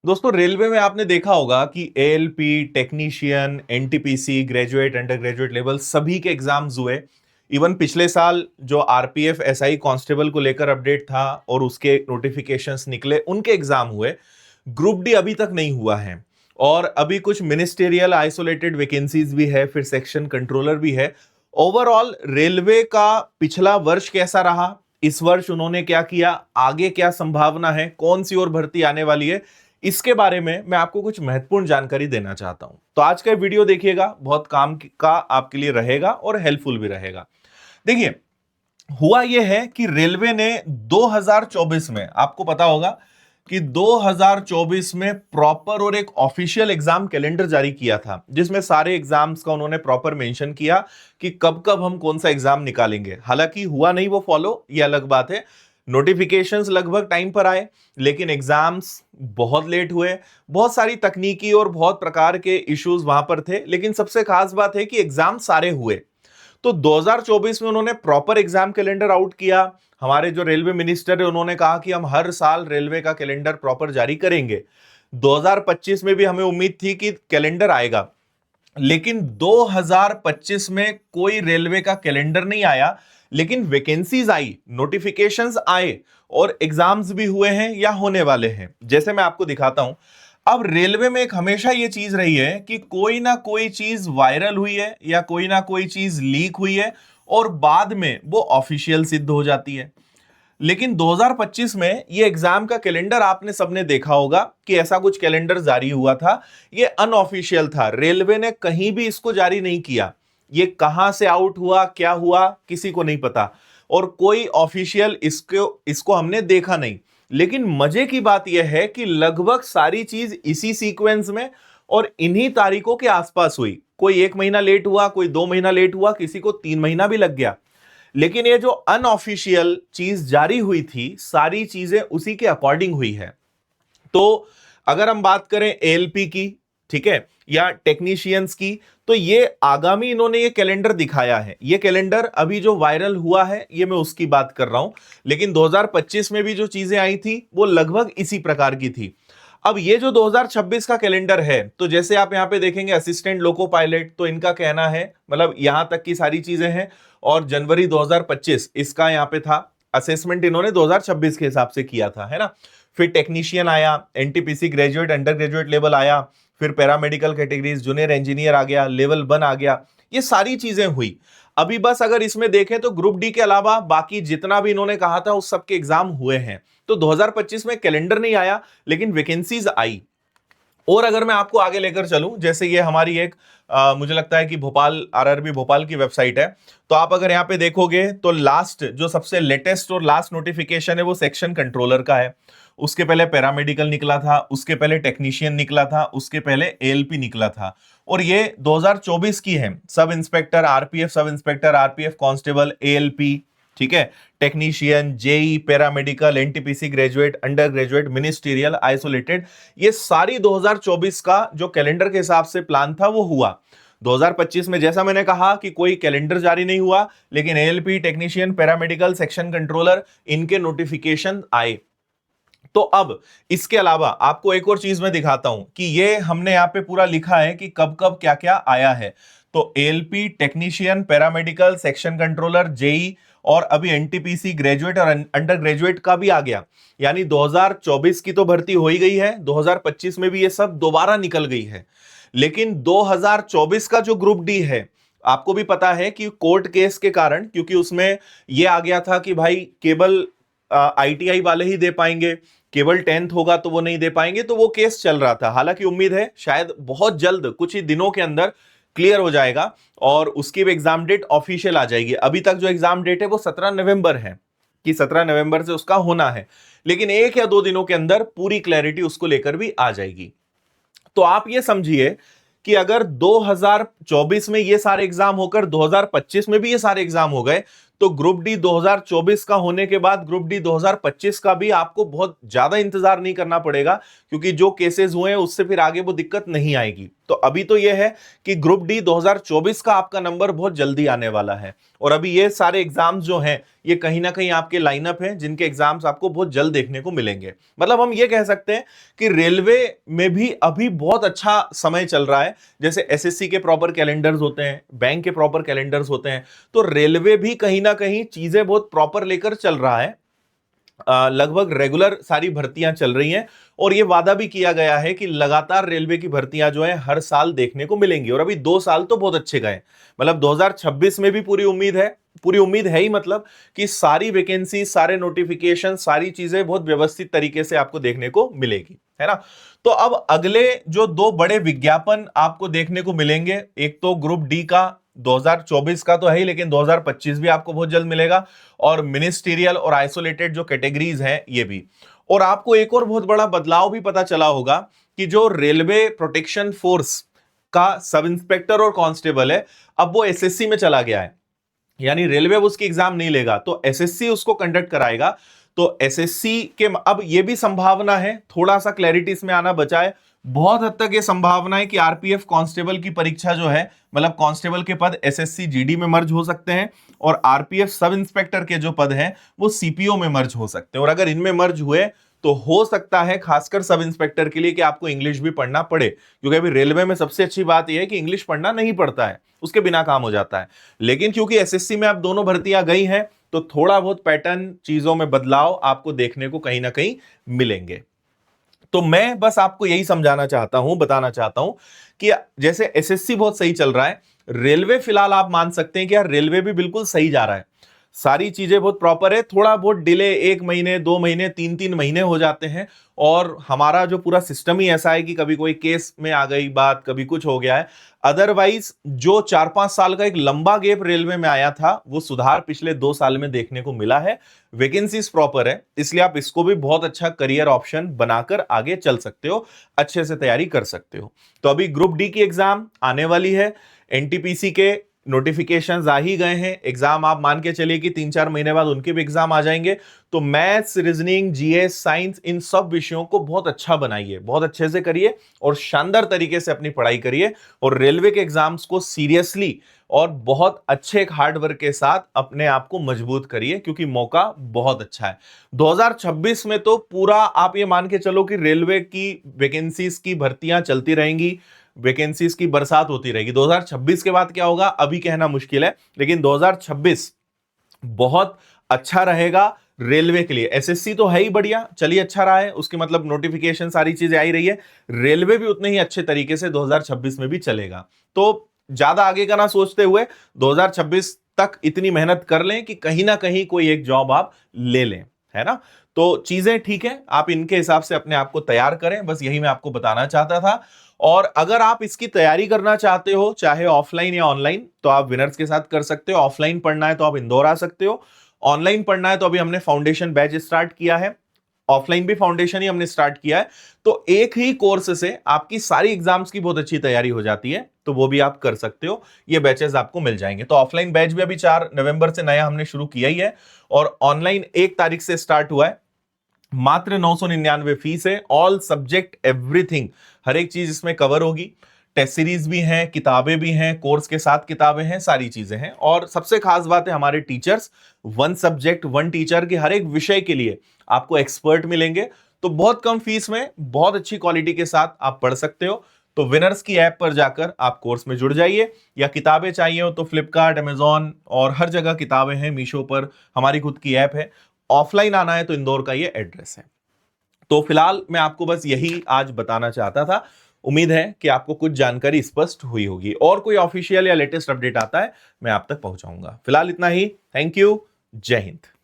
दोस्तों रेलवे में आपने देखा होगा कि ALP, technician, NTPC, graduate, under graduate level सभी के एग्जाम्स हुए। इवन पिछले साल जो आरपीएफ एसआई कांस्टेबल को लेकर अपडेट था और उसके नोटिफिकेशंस निकले, उनके एग्जाम हुए। ग्रुप डी अभी तक नहीं हुआ है। और अभी कुछ मिनिस्टेरियल आइसोलेटेड वैकेंसीज भी है, फिर सेक्शन कंट्रोलर भी है। ओवरऑल रेलवे का पिछला वर्ष कैसा रहा, इस वर्ष उन्होंने क्या किया, आगे क्या संभावना है, कौन सी और भर्ती आने वाली है, इसके बारे में मैं आपको कुछ महत्वपूर्ण जानकारी देना चाहता हूं। तो आज का वीडियो देखिएगा, बहुत काम का आपके लिए रहेगा और हेल्पफुल भी रहेगा। देखिए, हुआ यह है कि रेलवे ने 2024 में, आपको पता होगा कि 2024 में प्रॉपर और एक ऑफिशियल एग्जाम कैलेंडर जारी किया था, जिसमें सारे एग्जाम्स का उन्होंने प्रॉपर मेंशन किया कि कब कब हम कौन सा एग्जाम निकालेंगे। हालांकि हुआ नहीं वो फॉलो, ये अलग बात है। नोटिफिकेशंस लगभग टाइम पर आए, लेकिन एग्जाम्स बहुत लेट हुए। बहुत सारी तकनीकी और बहुत प्रकार के इश्यूज वहां पर थे, लेकिन सबसे खास बात है कि एग्जाम सारे हुए। तो 2024 में उन्होंने प्रॉपर एग्जाम कैलेंडर आउट किया। हमारे जो रेलवे मिनिस्टर है उन्होंने कहा कि हम हर साल रेलवे का कैलेंडर प्रॉपर जारी करेंगे। 2025 में भी हमें उम्मीद थी कि कैलेंडर आएगा, लेकिन 2025 में कोई रेलवे का कैलेंडर नहीं आया। लेकिन वैकेंसीज आई, नोटिफिकेशंस आए और एग्जाम्स भी हुए हैं या होने वाले हैं। जैसे मैं आपको दिखाता हूं। अब रेलवे में एक हमेशा यह चीज रही है कि कोई ना कोई चीज वायरल हुई है या कोई ना कोई चीज लीक हुई है और बाद में वो ऑफिशियल सिद्ध हो जाती है। लेकिन 2025 में ये एग्जाम का कैलेंडर आपने सबने देखा होगा कि ऐसा कुछ कैलेंडर जारी हुआ था। ये अनऑफिशियल था, रेलवे ने कहीं भी इसको जारी नहीं किया। ये कहां से आउट हुआ, क्या हुआ, किसी को नहीं पता और कोई ऑफिशियल इसको इसको हमने देखा नहीं। लेकिन मजे की बात यह है कि लगभग सारी चीज इसी सीक्वेंस में और इन्हीं तारीखों के आसपास हुई। कोई 1 महीना लेट हुआ, कोई 2 महीना लेट हुआ, किसी को 3 महीना भी लग गया। लेकिन ये जो अनऑफिशियल चीज जारी हुई थी, सारी चीजें उसी के अकॉर्डिंग हुई है। तो अगर हम बात करें एएलपी की, ठीक है, या टेक्नीशियंस की, तो ये आगामी इन्होंने ये कैलेंडर दिखाया है। ये कैलेंडर अभी जो वायरल हुआ है, ये मैं उसकी बात कर रहा हूं। लेकिन 2025 में भी जो चीजें आई थी वो लगभग इसी प्रकार की थी। अब ये जो 2026 का कैलेंडर है, तो जैसे आप यहां पे देखेंगे असिस्टेंट लोको पायलट, तो इनका कहना है, मतलब यहां तक की सारी चीजें हैं। और जनवरी 2025 इसका यहां पे था। असेसमेंट इन्होंने 2026 के हिसाब से किया था, है ना। फिर टेक्नीशियन आया, NTPC graduate, under graduate level आया। फिर पैरामेडिकल कैटेगरीज, जूनियर इंजीनियर आ गया, लेवल 1 आ गया। ये सारी चीजें हुई। अभी बस अगर इसमें देखें तो ग्रुप डी के अलावा बाकी जितना भी इन्होंने कहा था उस सबके एग्जाम हुए हैं। तो 2025 में कैलेंडर नहीं आया, लेकिन वैकेंसीज आई। और अगर मैं आपको आगे लेकर चलूं, जैसे ये हमारी एक मुझे लगता है कि भोपाल, आरआरबी भोपाल की वेबसाइट है। तो आप अगर यहां पे देखोगे तो लास्ट जो सबसे लेटेस्ट और लास्ट नोटिफिकेशन है वो सेक्शन कंट्रोलर का है। उसके पहले पैरामेडिकल निकला था, उसके पहले टेक्नीशियन निकला था, उसके पहले एएलपी निकला था। और ये 2024 की है। Sub inspector, RPF sub inspector, RPF constable, ALP, ठीक है, technician, JEE, paramedical, NTPC graduate, under graduate, ministerial, isolated, ये सारी 2024 का जो कैलेंडर के हिसाब से प्लान था वो हुआ। 2025 में जैसा मैंने कहा कि कोई कैलेंडर जारी नहीं हुआ, लेकिन ALP, technician, paramedical, section controller, इनके नोटिफिकेशन आए। तो अब इसके अलावा आपको एक और चीज मैं दिखाता हूं कि ये हमने यहां पे पूरा लिखा है कि कब कब क्या क्या आया है। तो ALP, technician, paramedical, section controller, JE और अभी एनटीपीसी ग्रेजुएट और अंडर ग्रेजुएट का भी आ गया। यानी 2024 की तो भर्ती हो ही गई है, 2025 में भी ये सब दोबारा निकल गई है। लेकिन 2024 का जो ग्रुप डी है, आपको भी पता है कि कोर्ट केस के कारण, क्योंकि उसमें यह आ गया था कि भाई केवल आईटीआई वाले ही दे पाएंगे, केवल 10th होगा तो वो नहीं दे पाएंगे। तो वो केस चल रहा था। हालांकि उम्मीद है शायद बहुत जल्द, कुछ ही दिनों के अंदर क्लियर हो जाएगा और उसकी भी एग्जाम डेट ऑफिशियल आ जाएगी। अभी तक जो एग्जाम डेट है वो 17 नवंबर है कि 17 नवंबर से उसका होना है। लेकिन 1 या 2 दिनों के अंदर पूरी क्लैरिटी उसको लेकर भी आ जाएगी। तो आप ये समझिए कि अगर 2024 में ये सारे एग्जाम होकर 2025 में भी ये सारे एग्जाम हो गए, तो ग्रुप डी 2024 का होने के बाद ग्रुप डी 2025 का भी आपको बहुत ज्यादा इंतजार नहीं करना पड़ेगा, क्योंकि जो केसेस हुए हैं उससे फिर आगे वो दिक्कत नहीं आएगी। तो अभी तो यह है कि ग्रुप डी 2024 का आपका नंबर बहुत जल्दी आने वाला है, और अभी ये सारे एग्जाम्स जो हैं ये कहीं ना कहीं आपके लाइनअप हैं जिनके एग्जाम्स आपको बहुत जल्द देखने को मिलेंगे। मतलब हम ये कह सकते हैं कि रेलवे में भी अभी बहुत अच्छा समय चल रहा है। जैसे एसएससी के प्रॉपर कैलेंडर्स होते हैं, बैंक के प्रॉपर कैलेंडर्स होते हैं, तो रेलवे भी कहीं ना कहीं चीजें बहुत प्रॉपर लेकर चल रहा है। लगभग रेगुलर सारी भर्तियां चल रही हैं, और यह वादा भी किया गया है कि लगातार रेलवे की भर्तियां जो है हर साल देखने को मिलेंगी। और अभी 2 साल तो बहुत अच्छे गए, मतलब 2026 में भी पूरी उम्मीद है ही, मतलब कि सारी वैकेंसी, सारे नोटिफिकेशन, सारी चीजें बहुत व्यवस्थित तरीके से आपको देखने को मिलेगी, है ना। तो अब अगले जो 2 बड़े विज्ञापन आपको देखने को मिलेंगे, एक तो ग्रुप डी का 2024 का तो है ही, लेकिन 2025 भी आपको बहुत जल्द मिलेगा, और मिनिस्टीरियल और आइसोलेटेड जो कैटेगरीज हैं ये भी। और आपको एक और बहुत बड़ा बदलाव भी पता चला होगा कि जो रेलवे प्रोटेक्शन फोर्स का सब इंस्पेक्टर और कांस्टेबल है, अब वो एसएससी में चला गया है। यानी रेलवे उसकी एग्जाम नहीं लेगा, तो एसएससी उसको कंडक्ट कराएगा। तो एसएससी के अब ये भी संभावना है, थोड़ा सा क्लैरिटी इसमें आना बचा है, बहुत हद तक ये संभावना है कि आरपीएफ कांस्टेबल की परीक्षा जो है, मतलब कांस्टेबल के पद एसएससी जीडी में मर्ज हो सकते हैं, और आरपीएफ सब इंस्पेक्टर के जो पद हैं वो सीपीओ में मर्ज हो सकते हैं। और अगर इनमें मर्ज हुए तो हो सकता है खासकर सब इंस्पेक्टर के लिए कि आपको इंग्लिश भी पढ़ना पड़े, क्योंकि अभी रेलवे में सबसे अच्छी बात यह है कि इंग्लिश पढ़ना नहीं पड़ता है, उसके बिना काम हो जाता है। लेकिन क्योंकि एसएससी में आप दोनों भर्तियां गई हैं, तो थोड़ा बहुत पैटर्न, चीजों में बदलाव आपको देखने को कहीं ना कहीं मिलेंगे। तो मैं बस आपको यही समझाना चाहता हूं, बताना चाहता हूं कि जैसे एसएससी बहुत सही चल रहा है, रेलवे फिलहाल आप मान सकते हैं कि यार रेलवे भी बिल्कुल सही जा रहा है, सारी चीजें बहुत प्रॉपर है। थोड़ा बहुत डिले 1 महीने, 2 महीने, 3 महीने हो जाते हैं, और हमारा जो पूरा सिस्टम ही ऐसा है कि कभी कोई केस में आ गई बात, कभी कुछ हो गया है। अदरवाइज जो 4-5 साल का एक लंबा गैप रेलवे में आया था, वो सुधार पिछले 2 साल में देखने को मिला है। वैकेंसीज प्रॉपर है, इसलिए आप इसको भी बहुत अच्छा करियर ऑप्शन बनाकर आगे चल सकते हो, अच्छे से तैयारी कर सकते हो। तो अभी ग्रुप डी की एग्जाम आने वाली है, एनटीपीसी के नोटिफिकेशंस आ ही गए हैं, एग्जाम आप मान के चलिए कि 3-4 महीने बाद उनके भी एग्जाम आ जाएंगे। तो मैथ्स, रीजनिंग, जीएस, साइंस, इन सब विषयों को बहुत अच्छा बनाइए, बहुत अच्छे से करिए, और शानदार तरीके से अपनी पढ़ाई करिए, और रेलवे के एग्जाम्स को सीरियसली और बहुत अच्छे हार्ड वर्क के साथ अपने आप को मजबूत करिए, क्योंकि मौका बहुत अच्छा है। 2026 में तो पूरा आप ये मान के चलो कि रेलवे की वैकेंसीज की भर्तियां चलती रहेंगी, वैकेंसीज की बरसात होती रहेगी। 2026 के बाद क्या होगा अभी कहना मुश्किल है, लेकिन 2026 बहुत अच्छा रहेगा रेलवे के लिए। एसएससी तो है ही बढ़िया, चलिए अच्छा रहा है, उसके मतलब नोटिफिकेशन सारी चीजें आई रही है, रेलवे भी उतने ही अच्छे तरीके से 2026 में भी चलेगा। तो ज्यादा आगे का ना सोचते हुए 2026 तक इतनी मेहनत कर लें कि कहीं ना कहीं कोई एक जॉब आप ले लें, है ना। तो चीजें ठीक है, आप इनके हिसाब से अपने आप को तैयार करें, बस यही मैं आपको बताना चाहता था। और अगर आप इसकी तैयारी करना चाहते हो, चाहे ऑफलाइन या ऑनलाइन, तो आप विनर्स के साथ कर सकते हो। ऑफलाइन पढ़ना है तो आप इंदौर आ सकते हो, ऑनलाइन पढ़ना है तो अभी हमने फाउंडेशन बैच स्टार्ट किया है, ऑफलाइन भी फाउंडेशन ही हमने स्टार्ट किया है। तो एक ही कोर्स से आपकी सारी एग्जाम्स की बहुत अच्छी तैयारी हो जाती है, तो वो भी आप कर सकते हो, ये बैचेस आपको मिल जाएंगे। तो ऑफलाइन बैच भी अभी 4 नवंबर से नया हमने शुरू किया ही है, और ऑनलाइन 1 तारीख से स्टार्ट हुआ है। मात्र 999 फीस है, ऑल सब्जेक्ट एवरीथिंग, हर एक चीज इसमें कवर होगी। टेस्ट सीरीज भी हैं, किताबें भी हैं, कोर्स के साथ किताबें हैं, सारी चीजें हैं। और सबसे खास बात है हमारे टीचर्स, 1 सब्जेक्ट 1 टीचर के हर एक विषय के लिए आपको एक्सपर्ट मिलेंगे। तो बहुत कम फीस में बहुत अच्छी क्वालिटी के साथ आप पढ़ सकते हो। तो विनर्स की ऐप पर जाकर आप कोर्स में जुड़ जाइए, या किताबें चाहिए हो तो फ्लिपकार्ट, अमेजॉन और हर जगह किताबें हैं, मीशो पर हमारी खुद की ऐप है। ऑफलाइन आना है तो इंदौर का ये एड्रेस है। तो फिलहाल मैं आपको बस यही आज बताना चाहता था। उम्मीद है कि आपको कुछ जानकारी स्पष्ट हुई होगी, और कोई ऑफिशियल या लेटेस्ट अपडेट आता है मैं आप तक पहुंचाऊंगा। फिलहाल इतना ही, थैंक यू, जय हिंद।